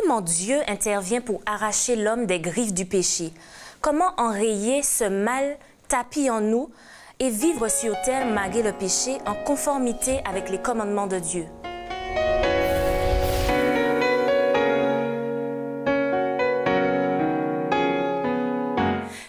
comment Dieu intervient pour arracher l'homme des griffes du péché? Comment enrayer ce mal tapi en nous et vivre sur terre malgré le péché en conformité avec les commandements de Dieu?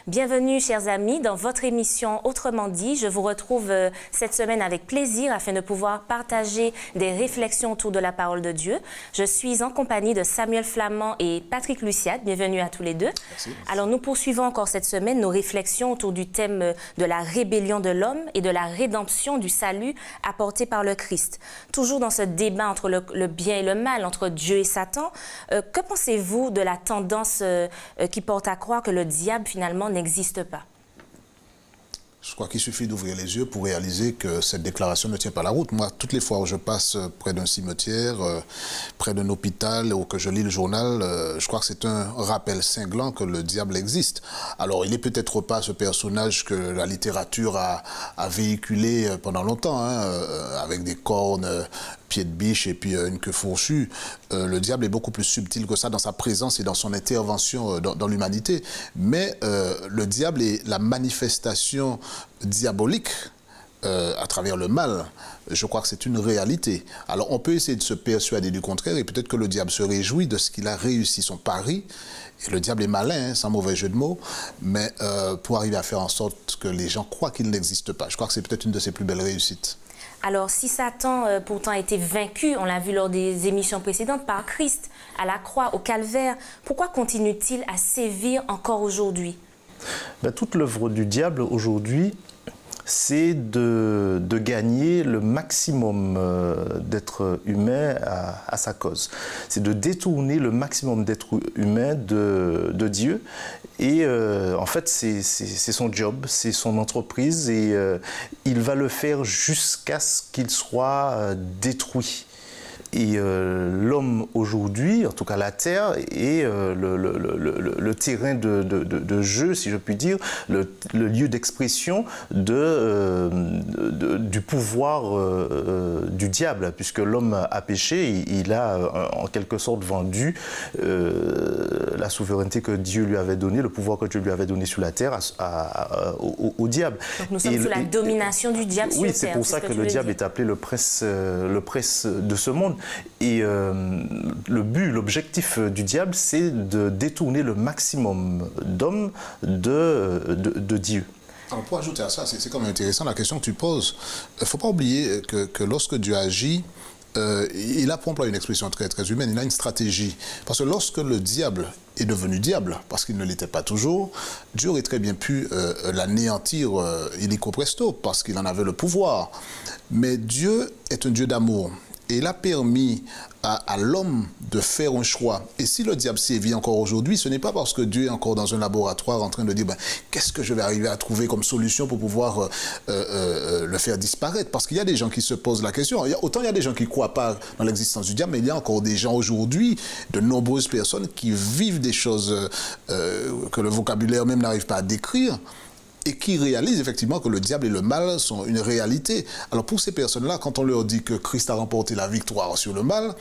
Bienvenue, chers amis, dans votre émission Autrement dit. Je vous retrouve cette semaine avec plaisir afin de pouvoir partager des réflexions autour de la parole de Dieu. Je suis en compagnie de Samuel Flamand et Patrick Luciat. Bienvenue à tous les deux. Merci. Alors, nous poursuivons encore cette semaine nos réflexions autour du thème de la rébellion de l'homme et de la rédemption du salut apporté par le Christ. Toujours dans ce débat entre le bien et le mal, entre Dieu et Satan, que pensez-vous de la tendance qui porte à croire que le diable, finalement, n'existe pas? Je crois qu'il suffit d'ouvrir les yeux pour réaliser que cette déclaration ne tient pas la route. Moi, toutes les fois où je passe près d'un cimetière, près d'un hôpital, ou que je lis le journal, je crois que c'est un rappel cinglant que le diable existe. Alors, il n'est peut-être pas ce personnage que la littérature a véhiculé pendant longtemps, hein, avec des cornes, pieds de biche et puis une queue fourchue. Le diable est beaucoup plus subtil que ça dans sa présence et dans son intervention dans l'humanité. Mais le diable est la manifestation diabolique à travers le mal. Je crois que c'est une réalité. Alors on peut essayer de se persuader du contraire et peut-être que le diable se réjouit de ce qu'il a réussi son pari. Et le diable est malin, hein, sans mauvais jeu de mots, mais pour arriver à faire en sorte que les gens croient qu'il n'existe pas. Je crois que c'est peut-être une de ses plus belles réussites. Alors, si Satan, pourtant, a été vaincu, on l'a vu lors des émissions précédentes, par Christ, à la croix, au calvaire, pourquoi continue-t-il à sévir encore aujourd'hui? Toute l'œuvre du diable aujourd'hui, c'est de gagner le maximum d'êtres humains à sa cause. C'est de détourner le maximum d'êtres humains de Dieu. Et en fait, c'est son job, c'est son entreprise et il va le faire jusqu'à ce qu'il soit détruit. Et l'homme aujourd'hui, en tout cas la Terre, est le terrain de jeu, si je puis dire, le lieu d'expression du pouvoir du diable, puisque l'homme a péché, il a en quelque sorte vendu la souveraineté que Dieu lui avait donnée, le pouvoir que Dieu lui avait donné sur la Terre au diable. Donc nous sommes sous la domination du diable sur oui, Terre. C'est pour ça que le diable est appelé le prince de ce monde. Et le but, l'objectif du diable, c'est de détourner le maximum d'hommes de Dieu. Alors pour ajouter à ça, c'est quand même intéressant la question que tu poses. Il ne faut pas oublier que lorsque Dieu agit, il a pour employer une expression très, très humaine, il a une stratégie. Parce que lorsque le diable est devenu diable, parce qu'il ne l'était pas toujours, Dieu aurait très bien pu l'anéantir illico presto, parce qu'il en avait le pouvoir. Mais Dieu est un Dieu d'amour. Et il a permis à l'homme de faire un choix. Et si le diable sévit encore aujourd'hui, ce n'est pas parce que Dieu est encore dans un laboratoire en train de dire qu'est-ce que je vais arriver à trouver comme solution pour pouvoir le faire disparaître. Parce qu'il y a des gens qui se posent la question. Autant il y a des gens qui ne croient pas dans l'existence du diable, mais il y a encore des gens aujourd'hui, de nombreuses personnes qui vivent des choses que le vocabulaire même n'arrive pas à décrire, et qui réalisent effectivement que le diable et le mal sont une réalité. Alors pour ces personnes-là, quand on leur dit que Christ a remporté la victoire sur le mal,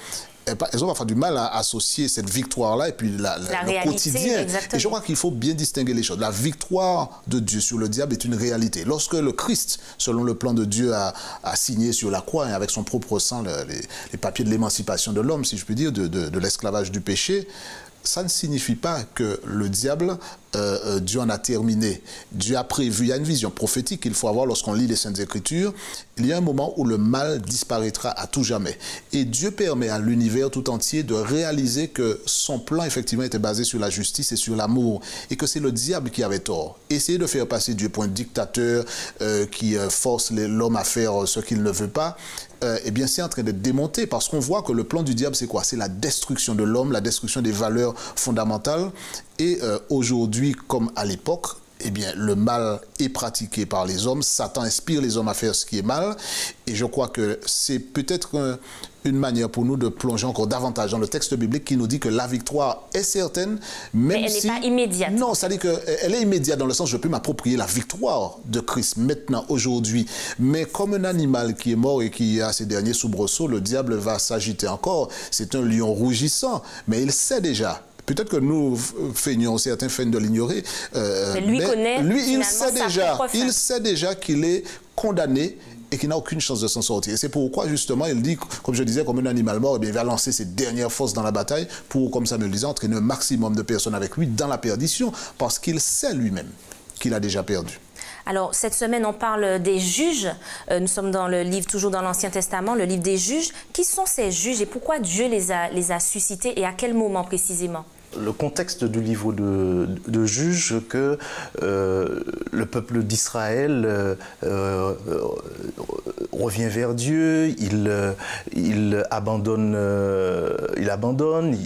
elles ont parfois du mal à associer cette victoire-là et puis le quotidien. Exactement. Et je crois qu'il faut bien distinguer les choses. La victoire de Dieu sur le diable est une réalité. Lorsque le Christ, selon le plan de Dieu, a signé sur la croix et avec son propre sang les papiers de l'émancipation de l'homme, si je puis dire, de l'esclavage du péché, ça ne signifie pas que le diable, Dieu en a terminé. Dieu a prévu, il y a une vision prophétique qu'il faut avoir lorsqu'on lit les Saintes Écritures. Il y a un moment où le mal disparaîtra à tout jamais. Et Dieu permet à l'univers tout entier de réaliser que son plan, effectivement, était basé sur la justice et sur l'amour. Et que c'est le diable qui avait tort. Essayer de faire passer Dieu pour un dictateur qui force l'homme à faire ce qu'il ne veut pas, eh bien, c'est en train d'être démonté parce qu'on voit que le plan du diable, c'est quoi? C'est la destruction de l'homme, la destruction des valeurs fondamentales. Et aujourd'hui, comme à l'époque, eh bien, le mal est pratiqué par les hommes. Satan inspire les hommes à faire ce qui est mal. Et je crois que c'est peut-être une manière pour nous de plonger encore davantage dans le texte biblique qui nous dit que la victoire est certaine, même mais elle n'est pas immédiate. Non, ça dit qu'elle est immédiate dans le sens où je peux m'approprier la victoire de Christ maintenant, aujourd'hui. Mais comme un animal qui est mort et qui a ses derniers soubresauts, le diable va s'agiter encore. C'est un lion rougissant, mais il sait déjà. Peut-être que nous feignons, certains feignent de l'ignorer. Mais lui connaît, lui, il sait déjà qu'il est condamné et qu'il n'a aucune chance de s'en sortir. Et c'est pourquoi, justement, il dit, comme je disais, comme un animal mort, eh bien, il va lancer ses dernières forces dans la bataille pour, comme ça me le disait, entraîner un maximum de personnes avec lui dans la perdition, parce qu'il sait lui-même qu'il a déjà perdu. Alors, cette semaine, on parle des juges. Nous sommes dans le livre, toujours dans l'Ancien Testament, le livre des juges. Qui sont ces juges et pourquoi Dieu les a suscités et à quel moment précisément? Le contexte du livre de Juges, que le peuple d'Israël revient vers Dieu, il abandonne,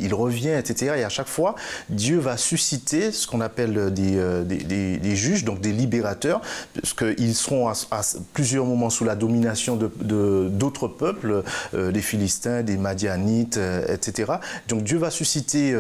il revient, etc. Et à chaque fois, Dieu va susciter ce qu'on appelle des juges, donc des libérateurs, parce qu'ils seront à plusieurs moments sous la domination d'autres peuples, des Philistins, des Madianites, etc. Donc Dieu va susciter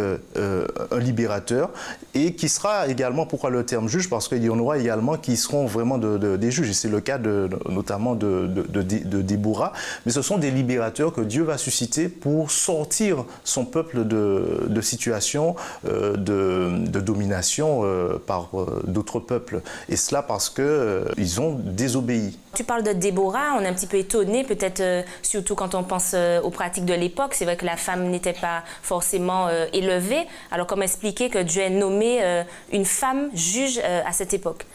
un libérateur, et qui sera également, pourquoi le terme juge, parce qu'il y en aura également qui seront vraiment des juges, et c'est le cas notamment de Déborah, mais ce sont des libérateurs que Dieu va susciter pour sortir son peuple de situations de domination par d'autres peuples, et cela parce qu'ils ont désobéi. Tu parles de Déborah, on est un petit peu étonné, peut-être surtout quand on pense aux pratiques de l'époque. C'est vrai que la femme n'était pas forcément élevée. Alors comment expliquer que Dieu ait nommé une femme juge à cette époque?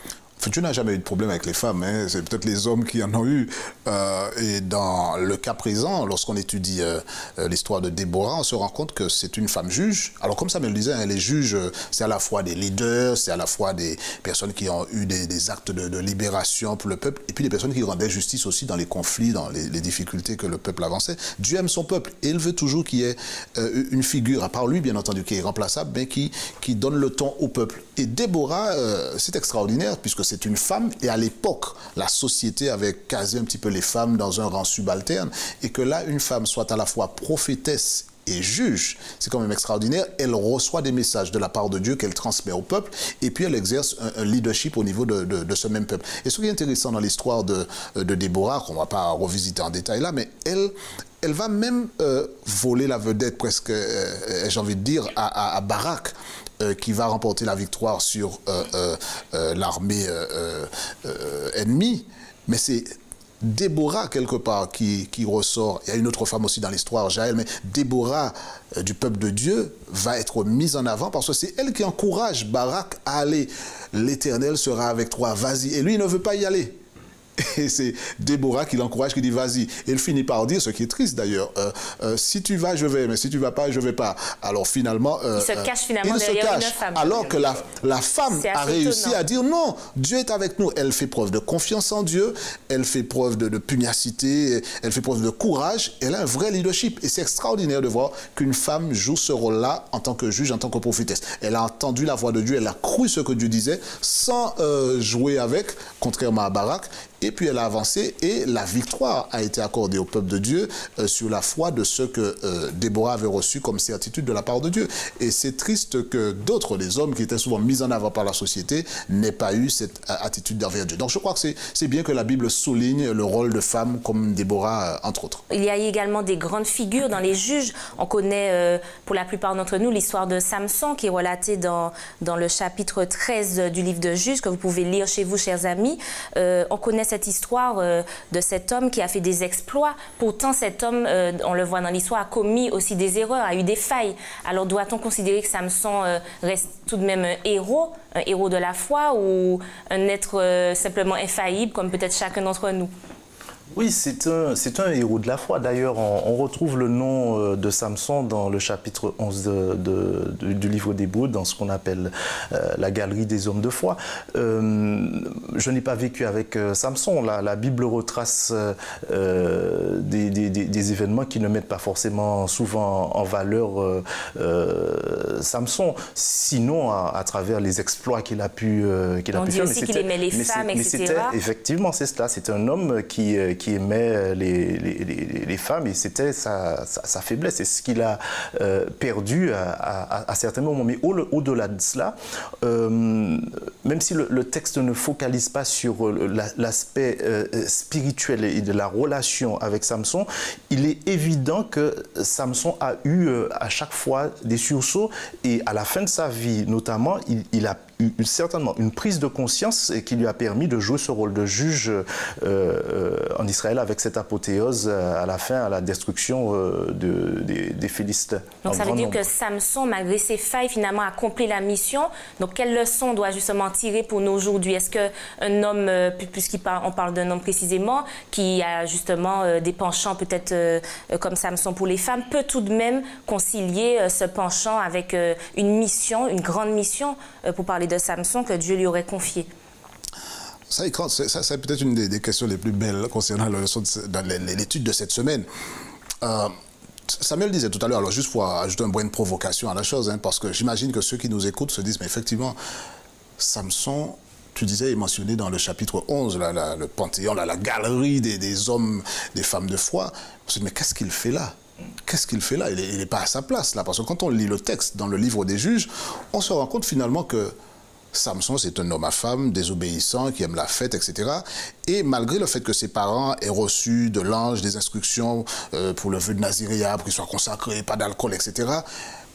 Dieu n'a jamais eu de problème avec les femmes, hein. C'est peut-être les hommes qui en ont eu. Et dans le cas présent, lorsqu'on étudie l'histoire de Déborah, on se rend compte que c'est une femme juge. Alors comme ça me le disait, hein, les juges, c'est à la fois des leaders, c'est à la fois des personnes qui ont eu des actes de libération pour le peuple, et puis des personnes qui rendaient justice aussi dans les conflits, dans les difficultés que le peuple avançait. Dieu aime son peuple, et il veut toujours qu'il y ait une figure, à part lui bien entendu, qui est irremplaçable, mais qui donne le ton au peuple. Et Déborah, c'est extraordinaire, puisque c'est une femme, et à l'époque, la société avait casé un petit peu les femmes dans un rang subalterne, et que là, une femme soit à la fois prophétesse et juge, c'est quand même extraordinaire. Elle reçoit des messages de la part de Dieu qu'elle transmet au peuple, et puis elle exerce un leadership au niveau de ce même peuple. Et ce qui est intéressant dans l'histoire de Déborah, qu'on ne va pas revisiter en détail là, mais elle va même voler la vedette, presque, j'ai envie de dire, à Barak, qui va remporter la victoire sur l'armée ennemie. Mais c'est Déborah, quelque part, qui ressort. Il y a une autre femme aussi dans l'histoire, Jaël, mais Déborah, du peuple de Dieu, va être mise en avant parce que c'est elle qui encourage Barak à aller. L'Éternel sera avec toi, vas-y. Et lui, il ne veut pas y aller. Et c'est Déborah qui l'encourage, qui dit vas-y. Et il finit par dire, ce qui est triste d'ailleurs, si tu vas, je vais, mais si tu ne vas pas, je ne vais pas. Alors finalement, il se cache finalement derrière une femme. Alors que la femme a réussi à dire non, Dieu est avec nous. Elle fait preuve de confiance en Dieu, elle fait preuve de pugnacité, elle fait preuve de courage, elle a un vrai leadership. Et c'est extraordinaire de voir qu'une femme joue ce rôle-là en tant que juge, en tant que prophétesse. Elle a entendu la voix de Dieu, elle a cru ce que Dieu disait sans jouer avec, contrairement à Barak. Et puis elle a avancé et la victoire a été accordée au peuple de Dieu sur la foi de ce que Déborah avait reçu comme certitude de la part de Dieu. Et c'est triste que d'autres, les hommes qui étaient souvent mis en avant par la société, n'aient pas eu cette attitude envers Dieu. Donc je crois que c'est bien que la Bible souligne le rôle de femmes comme Déborah, entre autres. Il y a également des grandes figures dans les juges. On connaît pour la plupart d'entre nous l'histoire de Samson qui est relatée dans le chapitre 13 du livre de Juges que vous pouvez lire chez vous, chers amis. On connaît cette histoire de cet homme qui a fait des exploits. Pourtant, cet homme, on le voit dans l'histoire, a commis aussi des erreurs, a eu des failles. Alors, doit-on considérer que Samson reste tout de même un héros de la foi ou un être simplement infaillible, comme peut-être chacun d'entre nous? Oui, c'est un héros de la foi. D'ailleurs, on retrouve le nom de Samson dans le chapitre 11 du livre d'Hébreux, dans ce qu'on appelle la galerie des hommes de foi. Je n'ai pas vécu avec Samson. La Bible retrace des événements qui ne mettent pas forcément souvent en valeur Samson, sinon à travers les exploits qu'il a pu faire. On dit aussi qu'il aimait les femmes, etc. Effectivement, c'est cela. C'est un homme qui aimait les femmes, et c'était sa faiblesse, c'est ce qu'il a perdu à certains moments. Mais au-delà de cela, même si le texte ne focalise pas sur l'aspect spirituel et de la relation avec Samson, il est évident que Samson a eu à chaque fois des sursauts, et à la fin de sa vie notamment, il a eu certainement une prise de conscience qui lui a permis de jouer ce rôle de juge en Israël, avec cette apothéose à la fin, à la destruction des Philistins. Donc ça veut dire que Samson, malgré ses failles, finalement a accompli la mission. Donc quelle leçon on doit justement tirer pour nous aujourd'hui? Est-ce qu'un homme, on parle d'un homme précisément, qui a justement des penchants peut-être comme Samson pour les femmes, peut tout de même concilier ce penchant avec une mission, une grande mission, pour parler de Samson, que Dieu lui aurait confiée? Ça, c'est peut-être une des questions les plus belles concernant l'étude de cette semaine. Samuel disait tout à l'heure, alors juste pour ajouter un brin de provocation à la chose, hein, parce que j'imagine que ceux qui nous écoutent se disent, mais effectivement, Samson, tu disais, est mentionné dans le chapitre 11, le panthéon, la galerie des hommes, des femmes de foi. On se dit, mais qu'est-ce qu'il fait là? Qu'est-ce qu'il fait là? Il n'est pas à sa place là, parce que quand on lit le texte dans le livre des Juges, on se rend compte finalement que Samson, c'est un homme à femme, désobéissant, qui aime la fête, etc. Et malgré le fait que ses parents aient reçu de l'ange des instructions pour le vœu de Naziréa, pour qu'il soit consacré, pas d'alcool, etc.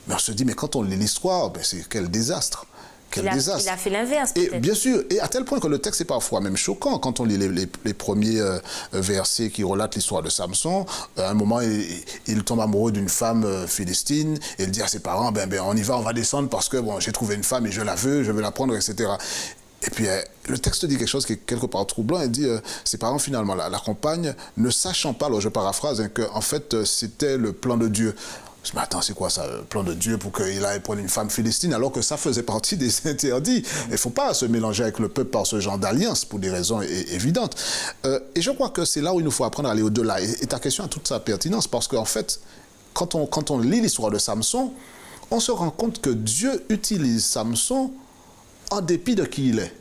Mais on se dit, mais quand on lit l'histoire, ben c'est quel désastre. Il a fait l'inverse, peut-être. Et bien sûr, et à tel point que le texte est parfois même choquant. Quand on lit les premiers versets qui relatent l'histoire de Samson, à un moment, il tombe amoureux d'une femme philistine, et il dit à ses parents, ben, on y va, on va descendre parce que bon, j'ai trouvé une femme et je la veux, je veux la prendre, etc. Et puis, le texte dit quelque chose qui est quelque part troublant. Il dit, ses parents, finalement, l'accompagnent, ne sachant pas, alors je paraphrase, hein, qu'en fait, c'était le plan de Dieu. Mais attends, c'est quoi ça, le plan de Dieu pour qu'il aille prendre une femme philistine, alors que ça faisait partie des interdits. Il ne faut pas se mélanger avec le peuple par ce genre d'alliance, pour des raisons évidentes. Et je crois que c'est là où il nous faut apprendre à aller au-delà. Et ta question a toute sa pertinence, parce qu'en fait, quand on lit l'histoire de Samson, on se rend compte que Dieu utilise Samson en dépit de qui il est.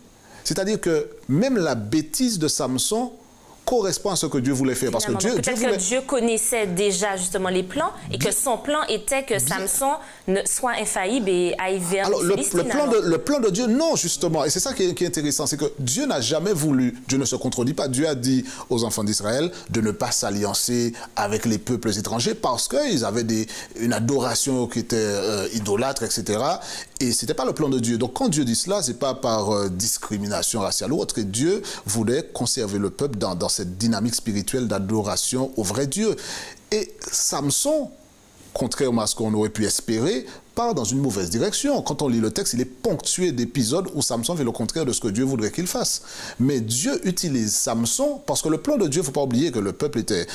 C'est-à-dire que même la bêtise de Samson correspond à ce que Dieu voulait faire. Parce que peut-être que Dieu connaissait déjà justement les plans, et que son plan était que Samson soit infaillible et aille vers les Philistines. Le plan de Dieu, non, justement. Et c'est ça qui est intéressant, c'est que Dieu n'a jamais voulu, Dieu ne se contredit pas, Dieu a dit aux enfants d'Israël de ne pas s'alliancer avec les peuples étrangers parce qu'ils avaient une adoration qui était idolâtre, etc. Et ce n'était pas le plan de Dieu. Donc quand Dieu dit cela, ce n'est pas par discrimination raciale ou autre. Et Dieu voulait conserver le peuple dans cette dynamique spirituelle d'adoration au vrai Dieu. Et Samson, contrairement à ce qu'on aurait pu espérer, part dans une mauvaise direction. Quand on lit le texte, il est ponctué d'épisodes où Samson fait le contraire de ce que Dieu voudrait qu'il fasse. Mais Dieu utilise Samson parce que le plan de Dieu, il ne faut pas oublier que le peuple était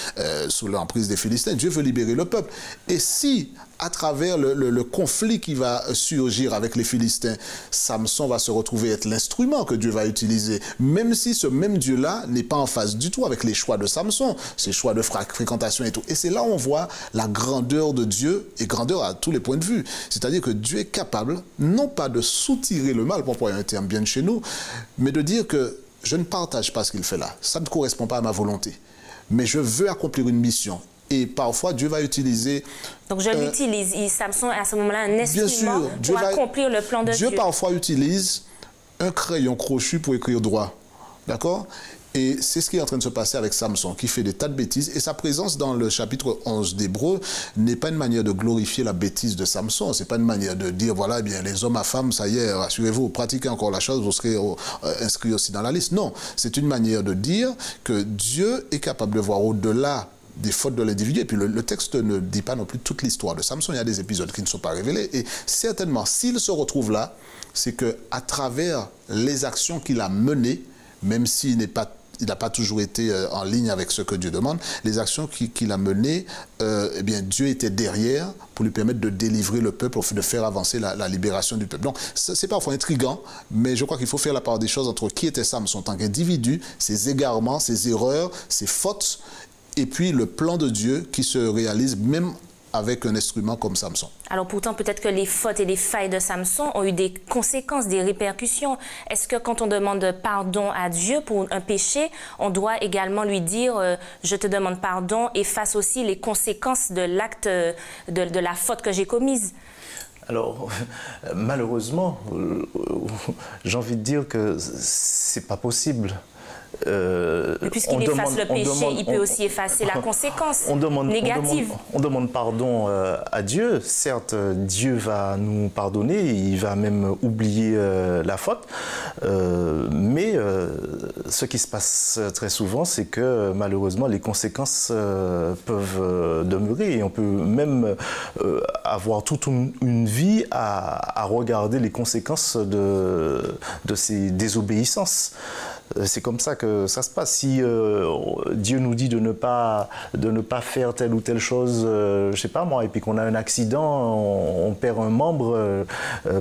sous l'emprise des Philistins. Dieu veut libérer le peuple. Et si, à travers le conflit qui va surgir avec les Philistins, Samson va se retrouver être l'instrument que Dieu va utiliser, même si ce même Dieu-là n'est pas en phase du tout avec les choix de Samson, ses choix de fréquentation et tout. Et c'est là où on voit la grandeur de Dieu, et grandeur à tous les points de vue. C'est-à-dire que Dieu est capable, non pas de soutirer le mal, pour employer un terme bien de chez nous, mais de dire que je ne partage pas ce qu'il fait là. Ça ne correspond pas à ma volonté. Mais je veux accomplir une mission. Et parfois, Dieu va utiliser... Donc, je l'utilise. Samson, à ce moment-là, un instrument pour accomplir le plan de Dieu. Dieu, parfois, utilise un crayon crochu pour écrire droit. D'accord ? Et c'est ce qui est en train de se passer avec Samson, qui fait des tas de bêtises. Et sa présence dans le chapitre 11 d'Hébreux n'est pas une manière de glorifier la bêtise de Samson. Ce n'est pas une manière de dire, voilà, eh bien, les hommes à femmes, ça y est, rassurez-vous, pratiquez encore la chose, vous serez inscrits aussi dans la liste. Non, c'est une manière de dire que Dieu est capable de voir au-delà des fautes de l'individu. Et puis le texte ne dit pas non plus toute l'histoire de Samson. Il y a des épisodes qui ne sont pas révélés. Et certainement, s'il se retrouve là, c'est qu'à travers les actions qu'il a menées, même s'il n'est pas il n'a pas toujours été en ligne avec ce que Dieu demande. Les actions qu'il a menées, eh bien, Dieu était derrière pour lui permettre de délivrer le peuple, de faire avancer la libération du peuple. Donc, c'est parfois intriguant, mais je crois qu'il faut faire la part des choses entre qui était Samson en tant qu'individu, ses égarements, ses erreurs, ses fautes, et puis le plan de Dieu qui se réalise même avec un instrument comme Samson. Alors pourtant, peut-être que les fautes et les failles de Samson ont eu des conséquences, des répercussions. Est-ce que quand on demande pardon à Dieu pour un péché, on doit également lui dire je te demande pardon, efface aussi les conséquences de l'acte, de la faute que j'ai commise? Alors, malheureusement, j'ai envie de dire que c'est pas possible. Puisqu'il efface le péché, il peut aussi effacer la conséquence négative. On demande pardon à Dieu. Certes, Dieu va nous pardonner, il va même oublier la faute. Mais ce qui se passe très souvent, c'est que malheureusement, les conséquences peuvent demeurer. Et on peut même avoir toute une vie à regarder les conséquences de ces désobéissances. C'est comme ça que ça se passe. Si Dieu nous dit de ne pas faire telle ou telle chose, je sais pas moi, et puis qu'on a un accident, on perd un membre,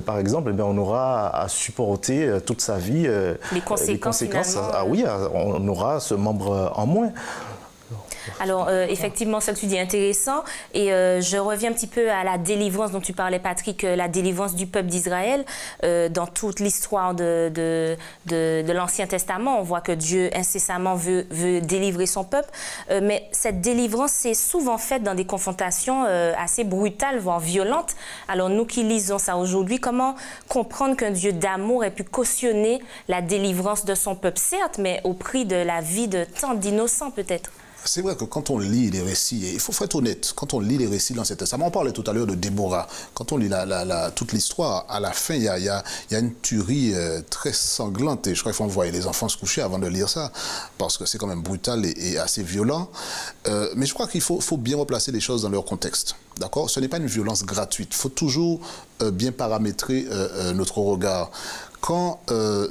par exemple, eh bien, on aura à supporter toute sa vie les conséquences. Ah oui, on aura ce membre en moins. Alors, effectivement, ça que tu dis est intéressant. Et je reviens un petit peu à la délivrance dont tu parlais, Patrick, la délivrance du peuple d'Israël. Dans toute l'histoire de l'Ancien Testament, on voit que Dieu incessamment veut délivrer son peuple. Mais cette délivrance, c'est souvent faite dans des confrontations assez brutales, voire violentes. Alors, nous qui lisons ça aujourd'hui, comment comprendre qu'un Dieu d'amour ait pu cautionner la délivrance de son peuple, certes, mais au prix de la vie de tant d'innocents, peut-être? C'est vrai que quand on lit les récits, et il faut être honnête, quand on lit les récits dans l'Ancien Testament, on parlait tout à l'heure de Déborah, quand on lit toute l'histoire, à la fin, il y a une tuerie très sanglante, et je crois qu'il faut envoyer les enfants se coucher avant de lire ça, parce que c'est quand même brutal et assez violent. Mais je crois qu'il faut bien replacer les choses dans leur contexte. D'accord? Ce n'est pas une violence gratuite. Il faut toujours bien paramétrer notre regard. Quand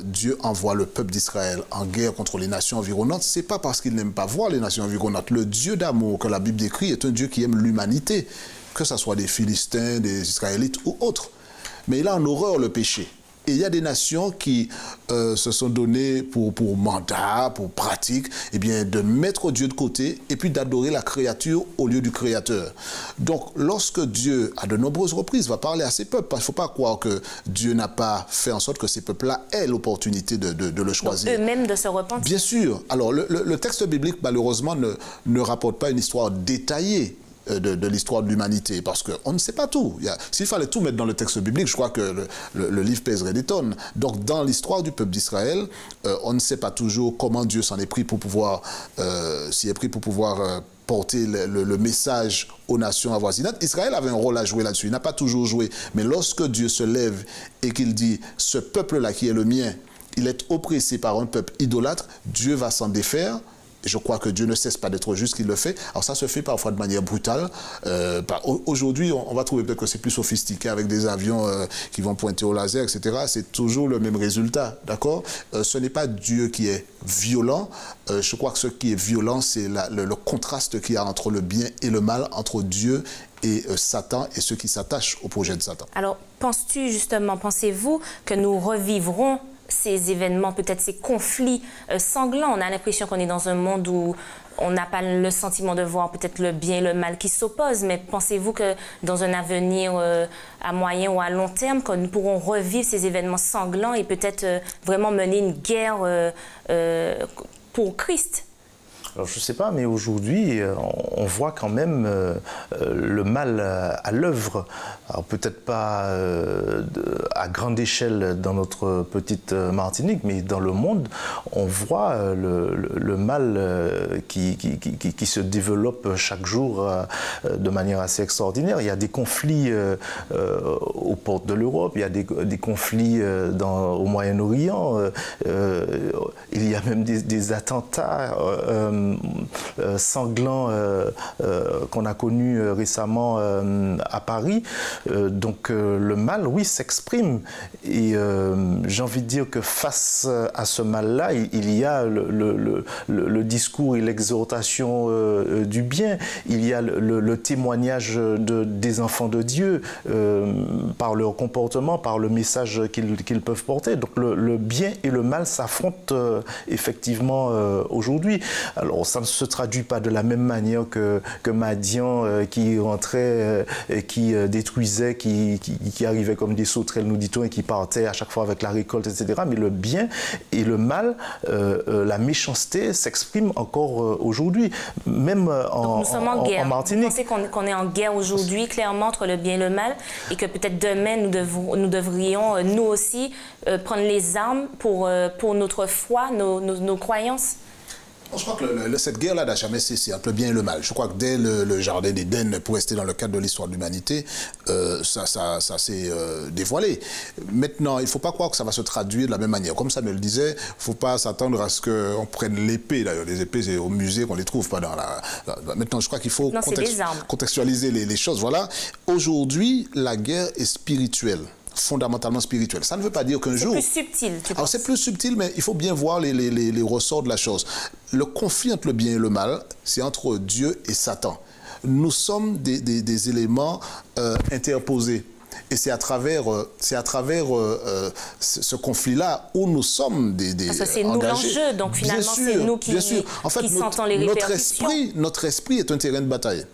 Dieu envoie le peuple d'Israël en guerre contre les nations environnantes, ce n'est pas parce qu'il n'aime pas voir les nations environnantes. Le Dieu d'amour que la Bible décrit est un Dieu qui aime l'humanité, que ce soit des Philistins, des Israélites ou autres. Mais il a en horreur le péché. Et il y a des nations qui se sont données pour mandat, pour pratique, eh bien, de mettre Dieu de côté et puis d'adorer la créature au lieu du Créateur. Donc, lorsque Dieu, à de nombreuses reprises, va parler à ses peuples, il ne faut pas croire que Dieu n'a pas fait en sorte que ces peuples-là aient l'opportunité de le choisir. Eux-mêmes de se repentir. Bien sûr. Alors, le texte biblique, malheureusement, ne rapporte pas une histoire détaillée de l'histoire de l'humanité, parce qu'on ne sait pas tout. S'il fallait tout mettre dans le texte biblique, je crois que le livre pèserait des tonnes. Donc, dans l'histoire du peuple d'Israël, on ne sait pas toujours comment Dieu s'en est pris pour pouvoir, porter le message aux nations avoisinantes. Israël avait un rôle à jouer là-dessus. Il n'a pas toujours joué. Mais lorsque Dieu se lève et qu'il dit « Ce peuple-là qui est le mien, il est oppressé par un peuple idolâtre, Dieu va s'en défaire ». Je crois que Dieu ne cesse pas d'être juste qu'il le fait. Alors ça se fait parfois de manière brutale. Aujourd'hui, on va trouver peut-être que c'est plus sophistiqué avec des avions qui vont pointer au laser, etc. C'est toujours le même résultat, d'accord? Ce n'est pas Dieu qui est violent. Je crois que ce qui est violent, c'est le contraste qu'il y a entre le bien et le mal, entre Dieu et Satan et ceux qui s'attachent au projet de Satan. Alors, pensez-vous que nous revivrons ces événements, peut-être ces conflits sanglants? On a l'impression qu'on est dans un monde où on n'a pas le sentiment de voir peut-être le bien et le mal qui s'opposent, mais pensez-vous que dans un avenir à moyen ou à long terme, que nous pourrons revivre ces événements sanglants et peut-être vraiment mener une guerre pour Christ? Alors je ne sais pas, mais aujourd'hui, on voit quand même le mal à l'œuvre. Alors peut-être pas à grande échelle dans notre petite Martinique, mais dans le monde, on voit le mal qui se développe chaque jour de manière assez extraordinaire. Il y a des conflits aux portes de l'Europe, il y a des conflits au Moyen-Orient, il y a même des attentats sanglants qu'on a connus récemment à Paris. Donc le mal, oui, s'exprime. Et j'ai envie de dire que face à ce mal-là, il y a le discours et l'exhortation du bien. Il y a le témoignage des enfants de Dieu par leur comportement, par le message qu'ils peuvent porter. Donc le bien et le mal s'affrontent effectivement aujourd'hui. Alors ça ne se traduit pas de la même manière que Madian qui rentrait, qui détruisait, qui arrivait comme des sauterelles, nous dit-on, et qui partait à chaque fois avec la récolte, etc. Mais le bien et le mal, la méchanceté s'exprime encore aujourd'hui, même en Martinique. Vous pensez qu'on est en guerre aujourd'hui, clairement, entre le bien et le mal, et que peut-être demain, nous devrions, nous aussi, prendre les armes pour notre foi, nos croyances? Je crois que cette guerre-là n'a jamais cessé entre le bien et le mal. Je crois que dès le jardin d'Éden, pour rester dans le cadre de l'histoire de l'humanité, ça s'est dévoilé. Maintenant, il ne faut pas croire que ça va se traduire de la même manière. Comme Samuel disait, il ne faut pas s'attendre à ce qu'on prenne l'épée. D'ailleurs, les épées, c'est au musée qu'on les trouve, pas dans la... Maintenant, je crois qu'il faut contextualiser les choses. Voilà. Aujourd'hui, la guerre est spirituelle. Fondamentalement spirituel. Ça ne veut pas dire qu'un jour... C'est plus subtil, tu penses? Alors c'est plus subtil, mais il faut bien voir les ressorts de la chose. Le conflit entre le bien et le mal, c'est entre Dieu et Satan. Nous sommes des éléments interposés. Et c'est à travers ce conflit-là où nous sommes Parce que c'est nous l'enjeu, donc finalement c'est nous qui sentons les répercussions. Notre esprit est un terrain de bataille.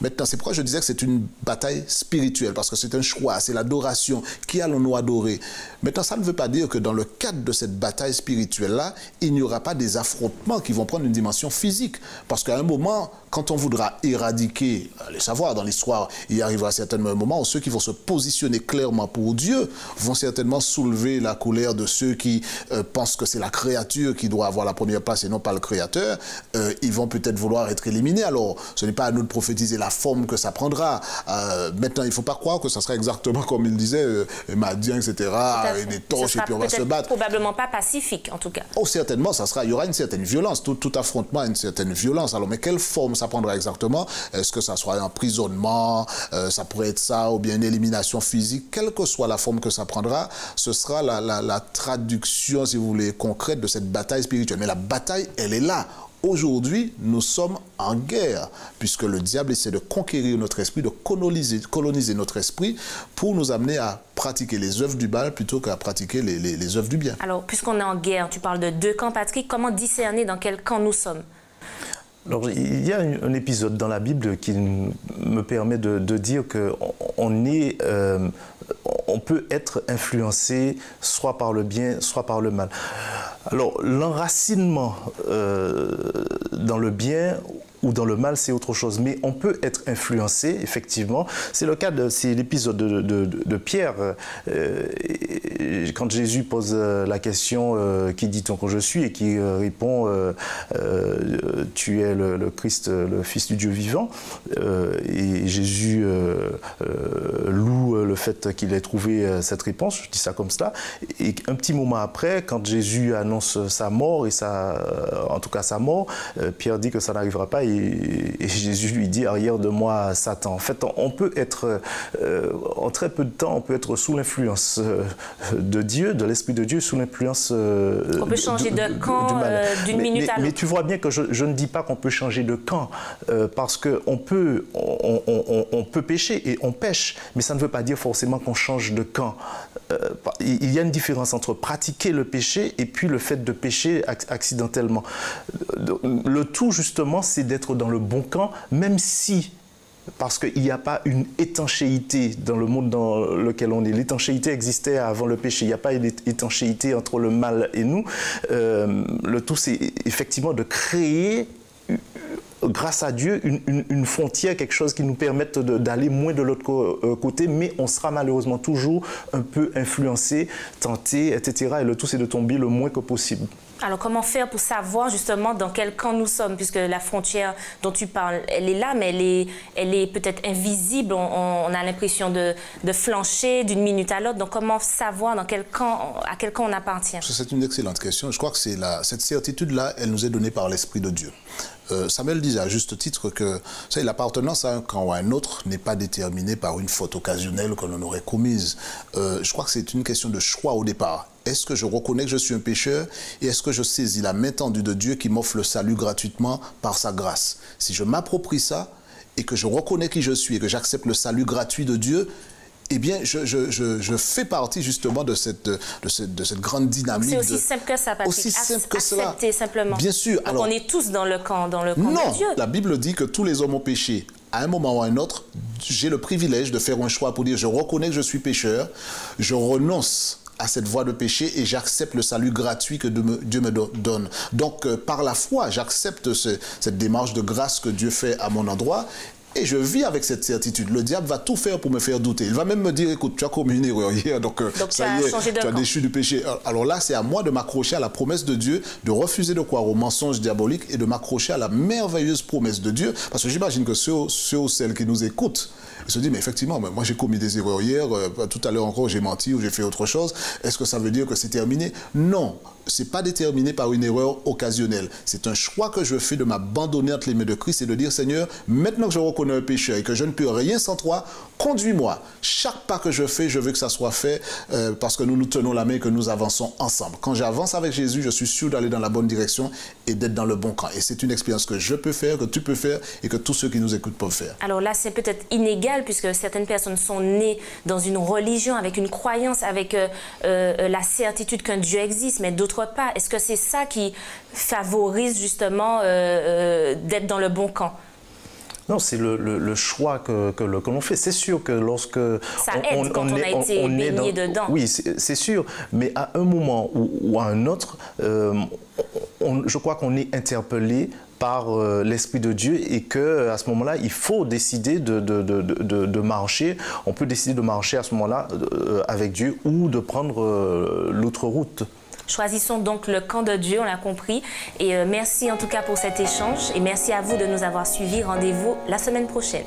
Maintenant, c'est pourquoi je disais que c'est une bataille spirituelle, parce que c'est un choix, c'est l'adoration. Qui allons-nous adorer? Maintenant, ça ne veut pas dire que dans le cadre de cette bataille spirituelle-là, il n'y aura pas des affrontements qui vont prendre une dimension physique. Parce qu'à un moment, quand on voudra éradiquer, les savoirs dans l'histoire, il y arrivera certainement un moment où ceux qui vont se positionner clairement pour Dieu vont certainement soulever la colère de ceux qui pensent que c'est la créature qui doit avoir la première place et non pas le créateur. Ils vont peut-être vouloir être éliminés. Alors, ce n'est pas à nous de prophétiser la forme que ça prendra. Maintenant, il ne faut pas croire que ça sera exactement comme il disait, Madian, etc., et des torches, et puis on va se battre. Probablement pas pacifique, en tout cas. Oh, certainement, il y aura une certaine violence. Tout affrontement a une certaine violence. Alors, mais quelle forme ça prendra exactement? Est-ce que ça sera un emprisonnement? Ça pourrait être ça, ou bien une élimination physique? Quelle que soit la forme que ça prendra, ce sera la traduction, si vous voulez, concrète de cette bataille spirituelle. Mais la bataille, elle est là. Aujourd'hui, nous sommes en guerre, puisque le diable essaie de conquérir notre esprit, de coloniser notre esprit pour nous amener à pratiquer les œuvres du mal plutôt qu'à pratiquer les œuvres du bien. Alors, puisqu'on est en guerre, tu parles de deux camps, Patrick, comment discerner dans quel camp nous sommes? Alors, il y a un épisode dans la Bible qui me permet de dire qu'on peut être influencé soit par le bien, soit par le mal. Alors, l'enracinement dans le bien ou dans le mal, c'est autre chose. Mais on peut être influencé, effectivement. C'est l'épisode de Pierre. Quand Jésus pose la question « Qui dit-on que je suis ?» et qui répond « Tu es le Christ, le Fils du Dieu vivant. » Et Jésus loue le fait qu'il ait trouvé cette réponse. Je dis ça comme ça. Et un petit moment après, quand Jésus annonce sa mort, en tout cas sa mort, Pierre dit que ça n'arrivera pas. Et Jésus lui dit « Arrière de moi, Satan ». En fait, on peut être, en très peu de temps, on peut être sous l'influence de Dieu, de l'Esprit de Dieu, sous l'influence on peut changer de camp d'une minute à l'autre. Mais tu vois bien que je ne dis pas qu'on peut changer de camp, parce qu'on peut pécher et on pêche, mais ça ne veut pas dire forcément qu'on change de camp. Il y a une différence entre pratiquer le péché et puis le fait de pécher accidentellement. Le tout, justement, c'est d'être dans le bon camp, même si, parce qu'il n'y a pas une étanchéité dans le monde dans lequel on est. L'étanchéité existait avant le péché. Il n'y a pas une étanchéité entre le mal et nous. Le tout, c'est effectivement de créer grâce à Dieu, une frontière, quelque chose qui nous permette d'aller moins de l'autre côté, mais on sera malheureusement toujours un peu influencé, tenté, etc. Et le tout, c'est de tomber le moins que possible. Alors, comment faire pour savoir justement dans quel camp nous sommes, puisque la frontière dont tu parles, elle est là, mais elle est peut-être invisible. On a l'impression de flancher d'une minute à l'autre. Donc, comment savoir à quel camp on appartient? C'est une excellente question. Je crois que cette certitude-là, elle nous est donnée par l'Esprit de Dieu. Samuel disait à juste titre que l'appartenance à un camp ou à un autre n'est pas déterminée par une faute occasionnelle que l'on aurait commise. Je crois que c'est une question de choix au départ. Est-ce que je reconnais que je suis un pécheur et est-ce que je saisis la main tendue de Dieu qui m'offre le salut gratuitement par sa grâce? Si je m'approprie ça et que je reconnais qui je suis et que j'accepte le salut gratuit de Dieu, eh bien, je fais partie justement de cette grande dynamique. C'est aussi simple que ça, Patrick. Aussi simple que cela. Accepter simplement. Bien sûr. Donc, on est tous dans le camp de Dieu. Non, la Bible dit que tous les hommes ont péché. À un moment ou à un autre, j'ai le privilège de faire un choix pour dire je reconnais que je suis pécheur, je renonce à cette voie de péché et j'accepte le salut gratuit que Dieu me donne. Donc, par la foi, j'accepte cette démarche de grâce que Dieu fait à mon endroit. Et je vis avec cette certitude. Le diable va tout faire pour me faire douter. Il va même me dire, écoute, tu as commis une erreur hier, donc ça y est, tu as déchu du péché. Alors là, c'est à moi de m'accrocher à la promesse de Dieu, de refuser de croire aux mensonges diaboliques et de m'accrocher à la merveilleuse promesse de Dieu. Parce que j'imagine que ceux ou celles qui nous écoutent, ils se disent, mais effectivement, moi j'ai commis des erreurs hier, tout à l'heure encore j'ai menti ou j'ai fait autre chose. Est-ce que ça veut dire que c'est terminé? Non, c'est pas déterminé par une erreur occasionnelle. C'est un choix que je fais de m'abandonner entre les mains de Christ et de dire, Seigneur, maintenant que je reconnais un pécheur et que je ne peux rien sans toi, conduis-moi. Chaque pas que je fais, je veux que ça soit fait parce que nous nous tenons la main et que nous avançons ensemble. Quand j'avance avec Jésus, je suis sûr d'aller dans la bonne direction et d'être dans le bon camp. Et c'est une expérience que je peux faire, que tu peux faire et que tous ceux qui nous écoutent peuvent faire. Alors là, c'est peut-être inégal puisque certaines personnes sont nées dans une religion, avec une croyance, avec la certitude qu'un Dieu existe, mais d'autres pas. Est-ce que c'est ça qui favorise justement d'être dans le bon camp? Non, c'est le choix que l'on fait. C'est sûr que lorsque... Ça aide quand on a été baigné dedans. Oui, c'est sûr. Mais à un moment ou à un autre, je crois qu'on est interpellé par l'Esprit de Dieu et qu'à ce moment-là, il faut décider de marcher. On peut décider de marcher à ce moment-là avec Dieu ou de prendre l'autre route. Choisissons donc le camp de Dieu, on l'a compris. Et merci en tout cas pour cet échange. Et merci à vous de nous avoir suivis. Rendez-vous la semaine prochaine.